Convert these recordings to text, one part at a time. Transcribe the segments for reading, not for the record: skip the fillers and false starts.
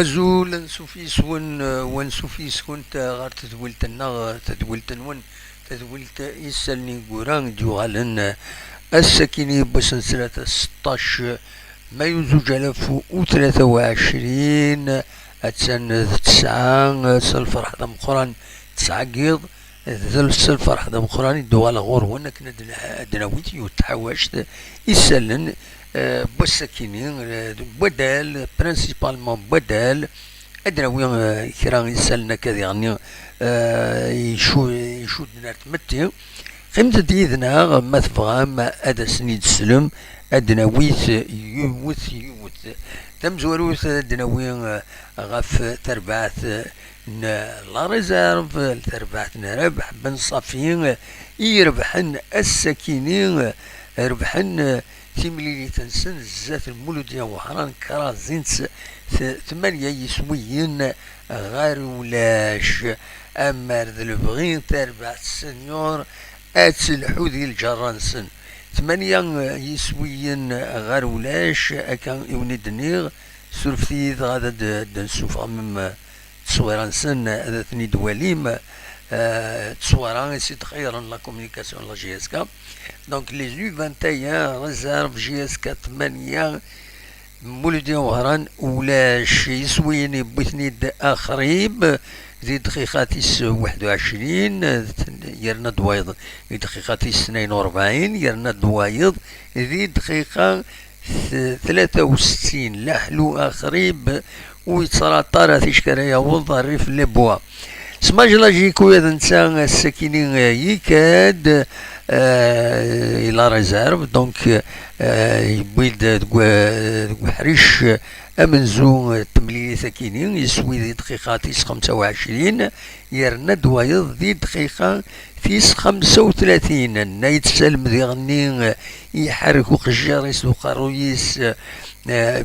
أزول نسوفيس ونسوفيس كنت غار تدولتن تدولت يسالني قران جوالن السكيني بسنسلة 16 مايو 2023 أتسن 9 سلفر حدا مقران 9 قيض ذل السلفر حدا مقران الدوال غور وانا كنا دناويتي وتحواشت يسالن بوسكينين بدل برانسيبالمون بدل ادناوي كرا يسالنا كذا يعني يشود نرتمتي قيمة ديدنا ما تفغام أدا سنيد السلم أدناويت يوث تمزوروث أدناوي غف تربعث لا ريزيرف تربعث ربح بن صافيين يربحن السكينين ربحن تيمليلي تنسن زات المولودية وحران كرازينس 8 يسويين غير ولاش أما ذل بغين تربع السنيور أتسلحو ذي الجرانسن 8 يسويين غير ولاش أكان يوني دنيغ سلفتي غادا دنسوف غمم تصويرانسن هذا ثني دواليم تصويران سي خيرا لا كومونيكاسيون لا جي اس كا دونك لي جو 21 ريزيرف جي اس كا 8 مولدي وهران ولاش يسويني بثنيد اخريب ذي دقيقاتيس 21 يرنا دوايض ذي دقيقاتيس 42 يرنا دوايض ذي دقيقة 63 لحلو اخريب ويتصرى طارة تشكريا والظريف لبوا سماج لاجيكو يا انسان السكينين يكاد الى ريزيرف دونك يبيد حريش امنزو تملي سكينين يسوي ذي دقيقة تيس 25 يرنا دوايض ذي دقيقة تيس 35 نايت سلم ذي غنين يحركو قجاريس وقارويس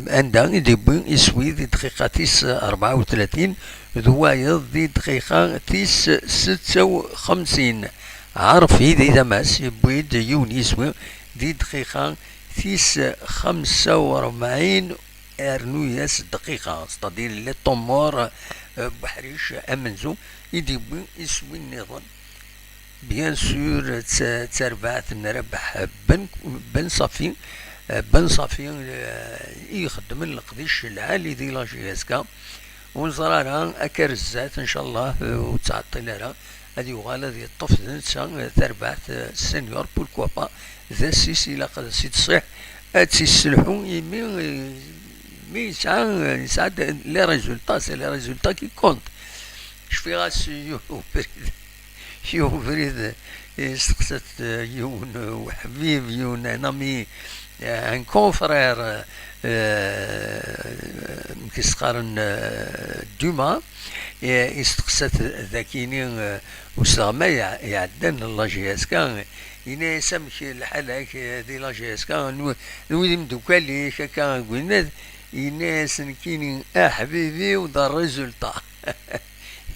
عندها يدبي يسوي ذي دقيقة تيس 34 دوايض ذي دقيقة تيس 56 عرفي ذي دماس يبيد يوني يسوي ذي دقيقة تيس 45 ارنوياس دقيقة ستادير لي طمور بحريش امنزو يدبي يسوي النظام بيان سور تربعت نربح بن صافي بن صافي يخدم القديش العالي ذي لا جي اس كا ونزرارها اكرزات ان شاء الله وتعطي لها هذه وغالا ذي الطفل نتسا تربعت السنيور بولكوا با ذا السيسي لا قد سي تصيح هاتسي السلحو مي يسعى لي ريزولتا سي لي ريزولتا كي كونت شفي غاس يوم فريد استقصت يون وحبيب يون نامي ان كونفرير كيسقارن دوما استقصت ذاكيني وسلامة يعدن الله جي اس كان إنا سمك الحال هاك دي لا جي اس كان نودي مدوكالي كان قلنا إنا سنكيني أحبيبي وذا الريزولتا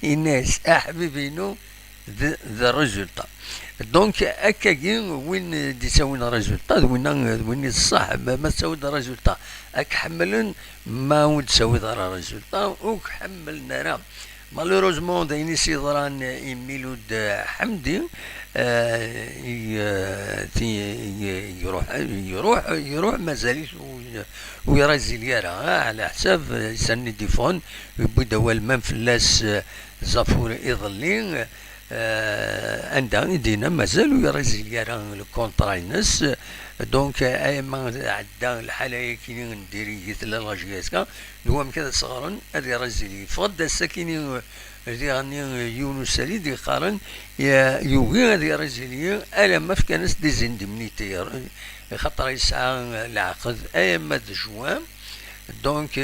الناس أحبيبي نو ذا ريزولتا دونك أكاكين وين دي ساوينا ريزولتا وين الصاحب ما تساوي ذا ريزولتا أك حملن ما ود تساوي ذا ريزولتا وك حملنا راه مالوروزمون دايني سي ضران ميلود حمدي يروح مازاليش ويرازي ليرا على حساب يسني ديفون يبدا والمام فلاس زافور يظلين عندها يدينا مازالو يرازي ليرا الكونترا ينس دونك ايما عدا الحاله كاينين نديري لا جياسكا هو كذا صغارن هذه رازي فغد الساكنين يعني يونس سالي دي قارن يوغي هذه رازيليه الا ما فكانس دي زندمنيتي خاطر يسعى العقد ايما د جوان دونك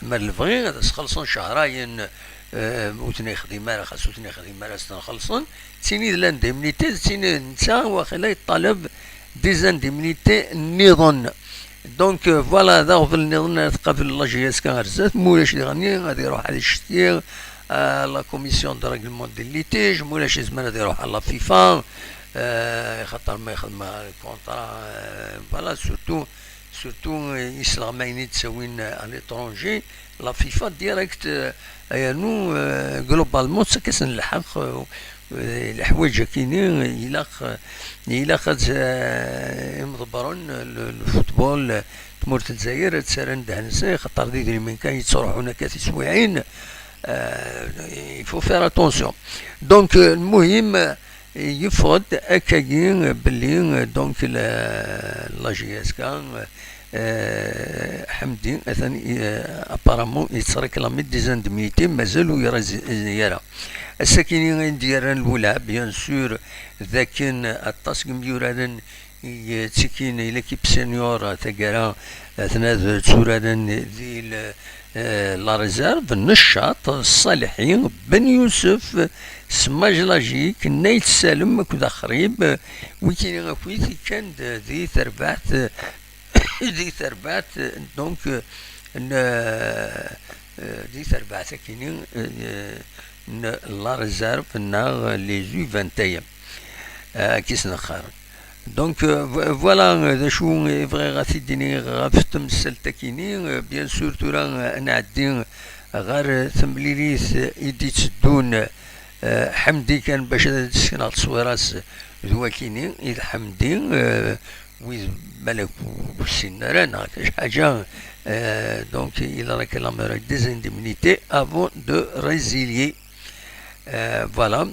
ما الفغي هذا خلصون شهرين وتني خدمه خاصو تني خدمه خلصون تيني لاندمنيتي تيني نتا واخا يطالب دي زندمنيتي النظام دونك فوالا ذا في النظام تقابل الله جياس كان رزات مولاش يغني غادي يروح على الشتير لا كوميسيون دو ريغلمون دي ليتيج مولاش زمان غادي يروح على فيفا خاطر ما يخدم الكونترا فوالا سورتو سورتو يسلغماين تساوين على ليترونجي لا فيفا ديريكت نو جلوبالمون كاس نلحق الحوايج كاينين إلا خد مضبرون الفوتبول تمور الجزائر تسارن دهنسي خاطر ديدري من كان يتروحونا كاثي سوايعين يفو فير اتونسيون دونك المهم يفرض اكاين بلي دونك لا جي اس كا حمدي اثني ابارامون يتريكلامي ديزان دميتي مازالو يرى الساكنين ديالنا الاولى بيان سور ذاكن التصقيم يورادن يتسكين ليكيب سينيور تاكارا اثناء تورادن ذي لا ريزيرف النشاط الصالحين بن يوسف سماجلاجي كنا يتسالم كذا خريب وكاين غاكويت كان ذي ثربات ذي ثربات دونك ذي ثربات كاينين لا ريزيرف نا لي جو 21 كيس نخر دونك فوالا ذا شو بغي غاتيديني غاف تمثل تاكيني بيان سور تورا نعدي غير ثمليليث يدي تسدون حمدي كان باش تسكن على التصويرات ذو كيني إذا حمدي ويز بالك والسنة رانا كاش حاجة دونك il réclamerait des indemnités avant de résilier فوالا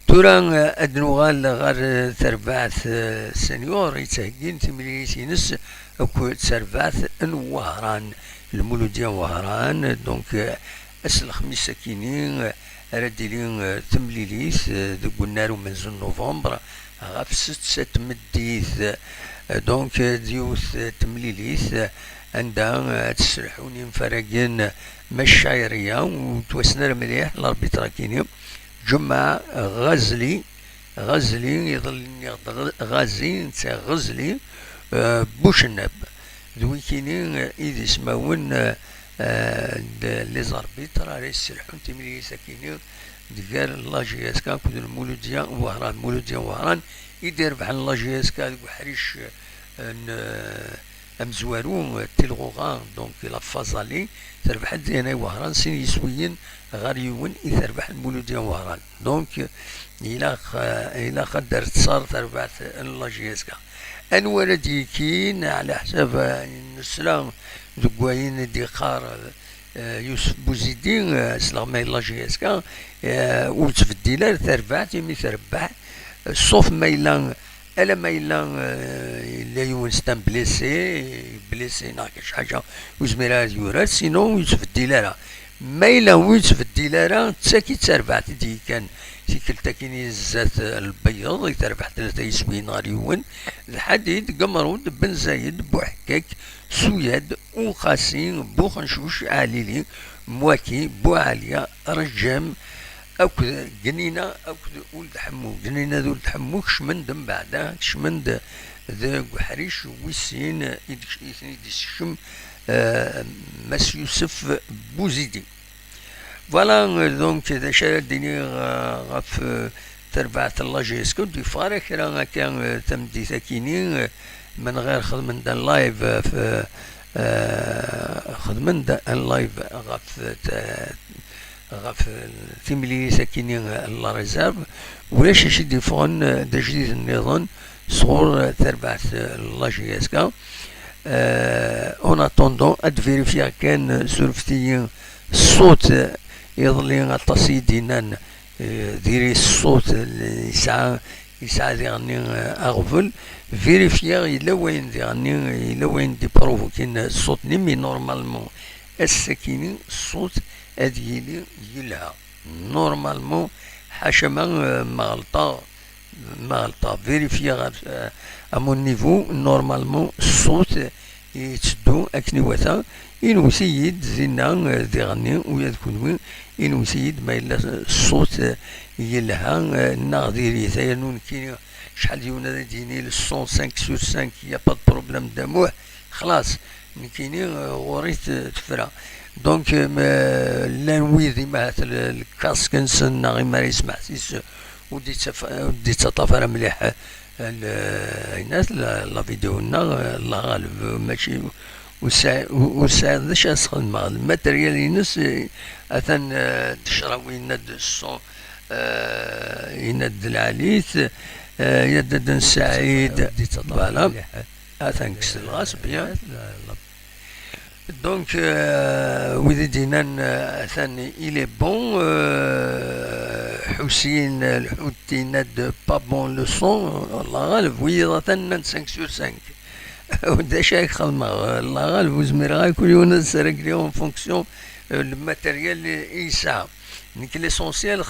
تورا ادنوغال غير تربعث سنيور يتهجين تمليسينس اكو تربعث وهران المولوديا وهران دونك اس الخميس ساكينين رديلين تمليليث ذو النار منزل نوفمبر غاف 6 مديث دونك ديوث تمليليث عندها تسرحوني مفرقين مشاعرية وتوسنا مليح لاربيترا كيني جمع غزلي يظل غازي نتا غزلي بوشنب ذوي كينين إذ اسمون لي زاربيتر راه يسرحون تملي ساكينين ديال لا جي اس كا كود المولوديا وهران يدير بحال لا جي اس كا حريش امزوارو تيلغوغان دونك لا فازالي تربح دينا وهران سين يسويين غير يون يتربح المولوديا وهران دونك الى قدر تصار تربعت لا جي اس كا انوار ديكين على حساب النسلام ذكواين ديقار يوسف بوزيدين سلغماي لا جي اس كا وتفديلار تربعت يمي تربح صوف ميلان الا ميلان لا يونستان بليسي ناكش حاجه وزميرا يورات سينو يوسف الديلارا ميلا ويوسف الديلارا تساكي تربعت دي كان تيكلتا كيني زات البيض يتربح ثلاثة يسوي نهار يون الحديد قمرود بن زايد بوحكاك سوياد وقاسين بوخنشوش عليلي مواكي بوعالية رجام أكد جنينة أكد ولد حمو جنينة ذو ولد حمو كشمند من بعدها كشمند ذا حريش ويسين يدشم مس يوسف بوزيدي فوالا دونك ذا شادني غاف تربعت الله جيسكو دي فارك راه كان تمدي ثاكيني من غير خدمة اللايف في خدمة اللايف غاف تيملي ساكيني لا ريزيرف ولاش شي ديفون دا جديد النظام صغور تربعت لا جي اس كا اون اتوندون اد فيريفيا كان سورفتي الصوت يظلي غطاسي دينان ديري الصوت يسعى ديغني اغفل فيريفيا إلا وين ديغني إلا وين دي بروفوكين الصوت نمي نورمالمون الساكيني الصوت أديلي يلها نورمالمون حاشا ما غلطة فيريفيا أمون نيفو نورمالمون الصوت يتسدو أكني وثا إنو سيد زينا ديغني ويذكونوين إنو سيد ما إلا الصوت يلها ناغديري ثاينون كيني شحال ديونا ديني للصون 5/5 يا با بروبليم دموع خلاص كيني غوريت تفرا دونك لان ويدي مع الكاسك نسن غير ما يسمع سيس ودي تطافر مليح الناس لا فيديونا الله غالب ماشي وساعد ذاش أسخن مع الماتريال ينس أثن تشرب يند الصون يند العليث يدد سعيد فوالا أثن كسر الغاس بيان Donc, وإذا دينا أثن il est bon حسين الحوتي ند با بون لو سون الله غالب ويضا ثنا 5 sur 5 ودا شايك خدمة الله غالب وزمير غاي كل يوم نسرق ليهم فونكسيون الماتيريال يساهم donc l'essentiel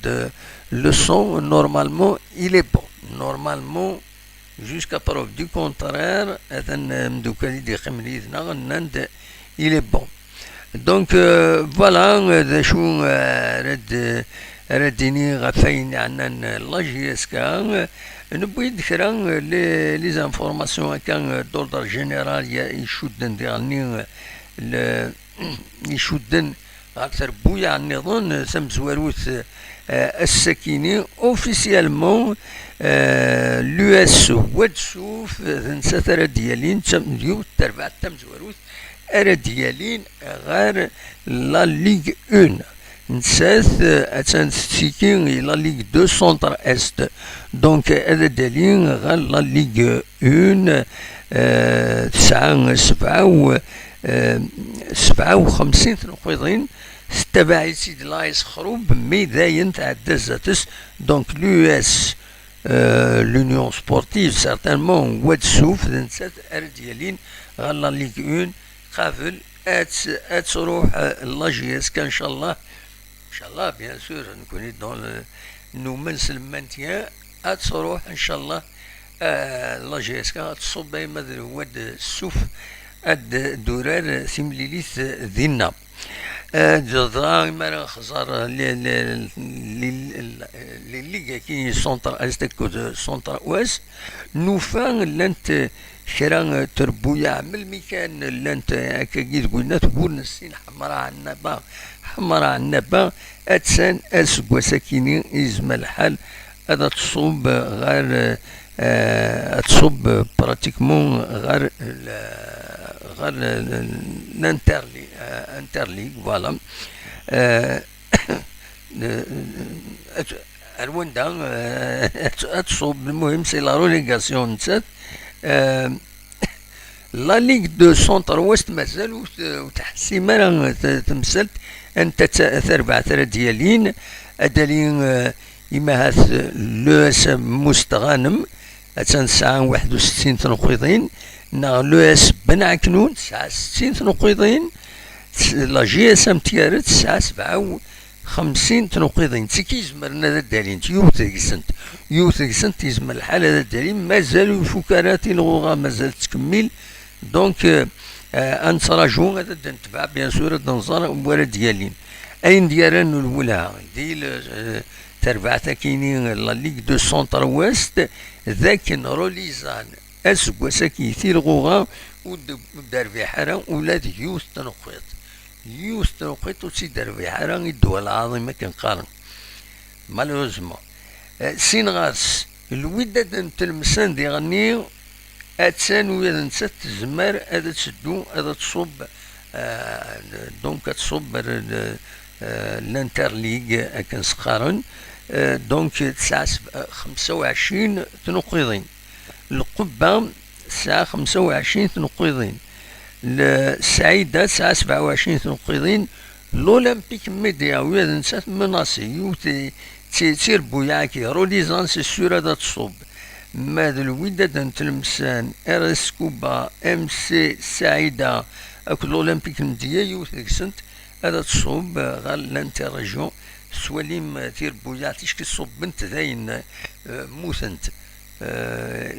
de le son normalement il est bon normalement jusqu'à preuve du contraire il est bon donc voilà شو رديني غفين عن لاجيس كان نبغي ذكرا لي زانفورماسيون كان دوردر جينيرال يشدن ديالني يشدن أكثر بويا عن النظام سمزوروث السكيني اوفيسيالمون لو اس ودسوف نسات ديالين تمديو تربع تمزوروث ديالين غير لا ليغ 1 نسات اتان ستيكين لا ليغ 2 سونتر است دونك هذا ديالين غير لا ليغ 1 57 تنقيضين ستبعي سيد لايس خروب ميداين تاع الدزاتس دونك لو اس لونيون سبورتيف سارتانمون واد سوف نسات ديالين غالا ليغ 1 قافل تروح لا جي اس كان ان شاء الله بيان سور نكون دون نومنس المانتيان تروح ان شاء الله لا جي اس كان تصب دايما واد السوف الدوران سيمليليث ذينا جدران مرة خسارة للي كي سونتر استكو سونتر واس نوفان لانت شران تربويا عمل مكان لانت هكا قلنا تقول نسين حمرا على النبا اتسان اسكوا ساكينين ازم الحال هذا تصوب غير تصوب براتيكمون غير الانترليغ فوالا الوندا تصوب المهم سي لا روليغاسيون نتات لا ليغ دو سونتر وست مازال وتحسي مرة تمثلت انت تربع ديالين ادالين إما هاث لو اس مستغانم اتان ساعة 61 تنقيضين نا لو اس بن عكنون ساعة 60 تنقيضين لا جي اس ام تيارت ساعة 57 تنقيضين تيكي يزمرنا ذا الدالين يوثيكسنت يزمر الحال هذا الدالين مازالوا الفكرات الغوغا مازال تكمل دونك انتراجو هذا نتبع بيان سور نظر ورا ديالين اين ديالن الاولى ديال تربعة كاينين لا ليغ دو سونتر ويست ذاك روليزان اسكوا ساكيتي الغوغا ودار في حرام ولاد يوث تنقيط وتسي دار في حرام الدول العظيمة كنقارن مالوزمون سين غاس الوداد نتلمسان دي غني اتسان ويا نسات الزمار هذا تسدو هذا تصب دونك تصب الانترليغ كنسقارن دونك تسعة 25 تنقيضين القبة ساعة 25 تنقيضين السعيدة ساعة 27 تنقيضين الأولمبيك ميديا ويا نسات مناصي يوتي تير بوياكي روليزان سي سور هذا تصب ماذا الوداد نتلمسان ارس كوبا ام سي سعيدة اكل الأولمبيك ميديا يوتي سنت هذا تصب غال لانتيرجيون سواليم تير بوياتيش كي صب بنت ذاين موثنت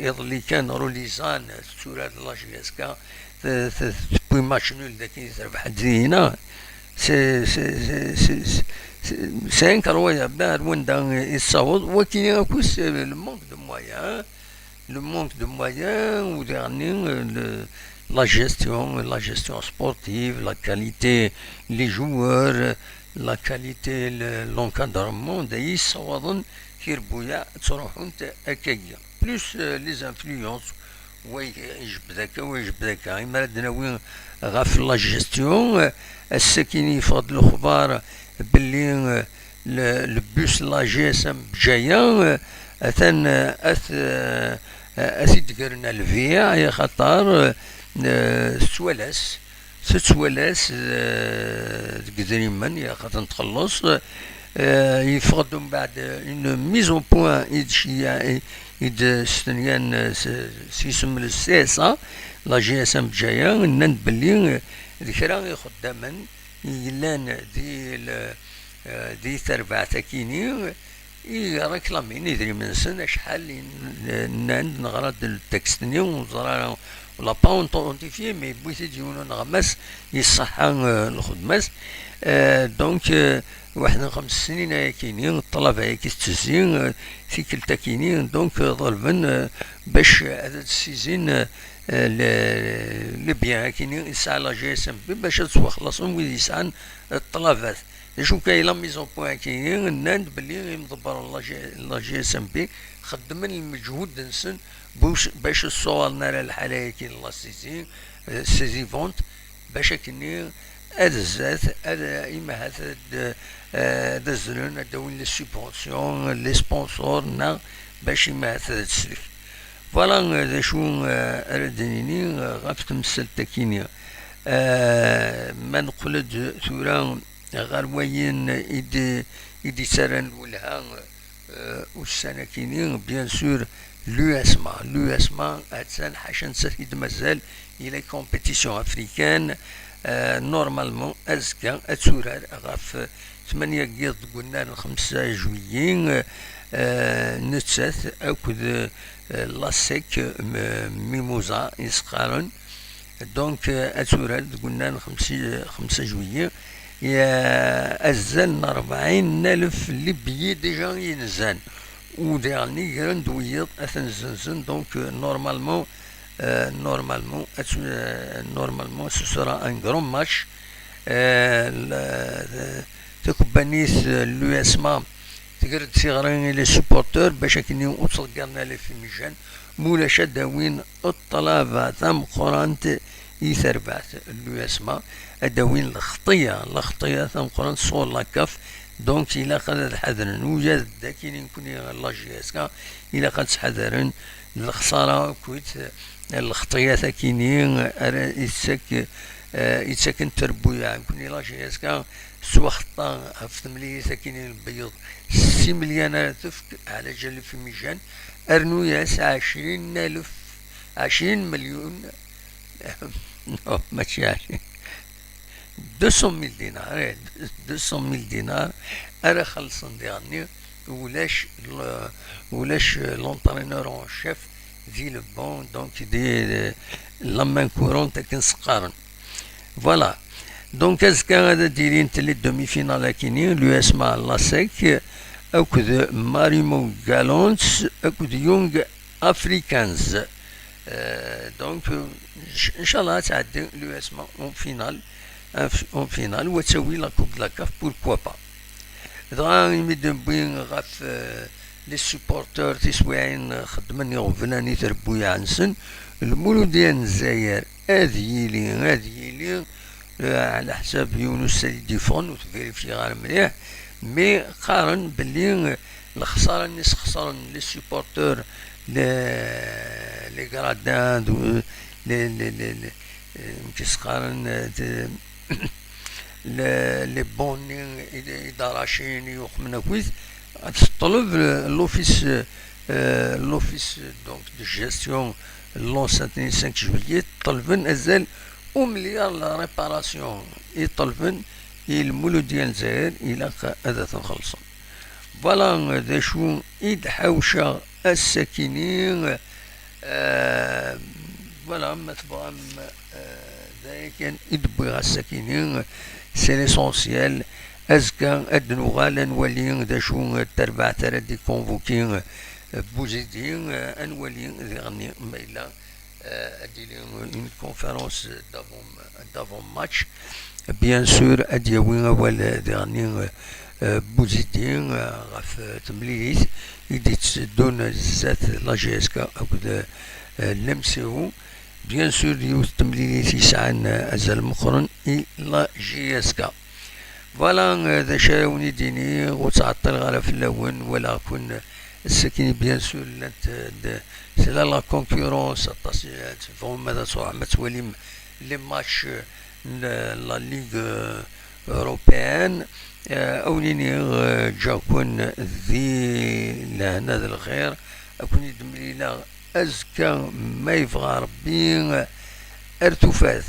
يضلي كان روليزان سورة الله جيسكا تبوي ماتش نول ذاكي تربح دينا سي انكرويا بار وندا يصوت وكاين اكوس المونك دو مويان وديرني la gestion sportive, la qualité, les joueurs, la qualité, l'encadrement, دايس صوادن كير بويا تروحون أكايا بلوس لي زانفلونس ويجبد هكا ويجبد هكا إما ناوي غاف لا جيستيون الساكيني يفقد الأخبار باللي البوس لا جي اس ام جاية أثن أثيدقرنا الفيا يا خطر ستولاس تقدريمن يا خاطر نتخلص يفقدوا من بعد اون ميزون بوان إد ستنيان سيسم السي اس ا لا جي اس ام جاية نند بلي ذكرى خداما يلان دي تربع تاكيني يركلامين يدري من سنة شحال نند نغرد التكستني ونزرع ولا با اونتونتيفي مي بغيت يجيونا نغمس يصحى الخدماس دونك واحد من 5 سنين كاينين الطلبة هيك تزين تيكلتا كاينين دونك ظلبن باش هذا السيزين لي بيان كاينين يسعى لا جي اس ام بي باش تخلصهم ويد يسعى الطلبات شوف كاين لا ميزون بوان كاينين ناند بلي مدبر لا جي اس ام بي خدمن المجهود نسن باش الصور نرى الحالة كاين لا سيزي فونت باش كني هذا الزات هذا إما هذا الزلون هذا وين لي سوبونسيون لي سبونسور نا باش إما هذا تسلك فوالا هذا شو أردنيني غاف تمثل تاكيني ما نقول ثورا غير وين إدي سرن ولها والسنة كاينين بيان سور لو اسما هاتسان حاشا نسيت مازال إلى كومبيتيسيون أفريكان نورمالمون أزكا أتورار غاف 8 قيض قلنا 5 جويين نتسات أكد لاسيك ميموزا يسقارن دونك أتورار قلنا 5 جويين يا أزال 40,000 ليبيي ديجا ينزان وديالني غرند ويض أثن زنزن دونك نورمالمون ce sera un grand match. تكبانيث l'USMA تقدر تغرين لي سبورتور باش كني وصل قرنا لي في ميجان مولا شداوين الطلبة ثم قرانت يثربات l'USMA اداوين الخطية ثم قرانت صور لاكاف دونك إلا قد حذرن وجد داكين يكون لا جي اس كا إلا قد حذرن الخسارة كويت الخطيات كينين يتسكن تربويا يكون لا جي اس كا سوا خطا هفت مليون ساكنين البيض 6 مليون تفك على جل في ميجان ارنو ياس 20,000 20 مليون ماشي 20 200,000 دينار 200,000 دينار انا خلصن ديالني ولاش لونترينور اون شيف دي لو بون دونك دي لما كورون تاكن سقارن فوالا دونك كان هذا ديرين تلي دومي فينال كاينين لو اسمع لاسيك اكد ماريمو غالونس اكد يونغ افريكانز دونك ان شاء الله تعدي لو اسمع اون فينال وتسوي لا كوب لا كاف بوركوا با دغا يمد بين غاف لي سوبورتور تسويعين خدمن يغفلاني تربويا عنسن المولود ديال الجزائر هذه على حساب يونس سيدي فون وتفيريفي غير مليح مي قارن باللي الخساره اللي خسرن لي سوبورتور لي غرادان لي كيسقارن لي بوني داراشين يخمنا كويس تطلب لوفيس دونك دو جيستيون لون 5 جويلية طلبن ازال ومليار لا ريباراسيون يطلبن المولود ديال الجزائر الى هذا تنخلصن فوالا ذا شو إيد حوشة الساكنين فوالا ما تبغى ذا كان إيد بغا الساكنين سي ليسونسيال أزكا أدنو غالا نولي ذا شو التربع ترى دي كونفوكين بوزيدين أنولي ذي غني ميلا أديلي une conférence d'avant match bien sûr أديوين أول dernier بوزيتين غف تمليليت يدي تسدون زات لاجيسكا أكد لمسيو بيان سور يوث تمليليت يسعان أزال مقرن إلا جيسكا فوالا ذا شاوني ديني وتعطل غالا في اللون ولا كون السكيني بيان سور لانت سلا لا كونكورونس التصيات فهم ماذا صوع ما تولي لي ماتش لا ليغ اوروبيان اونيني جاكون ذي لهنا ذا الخير اكون يدملينا ازكى ما يبغى ربي ارتفاث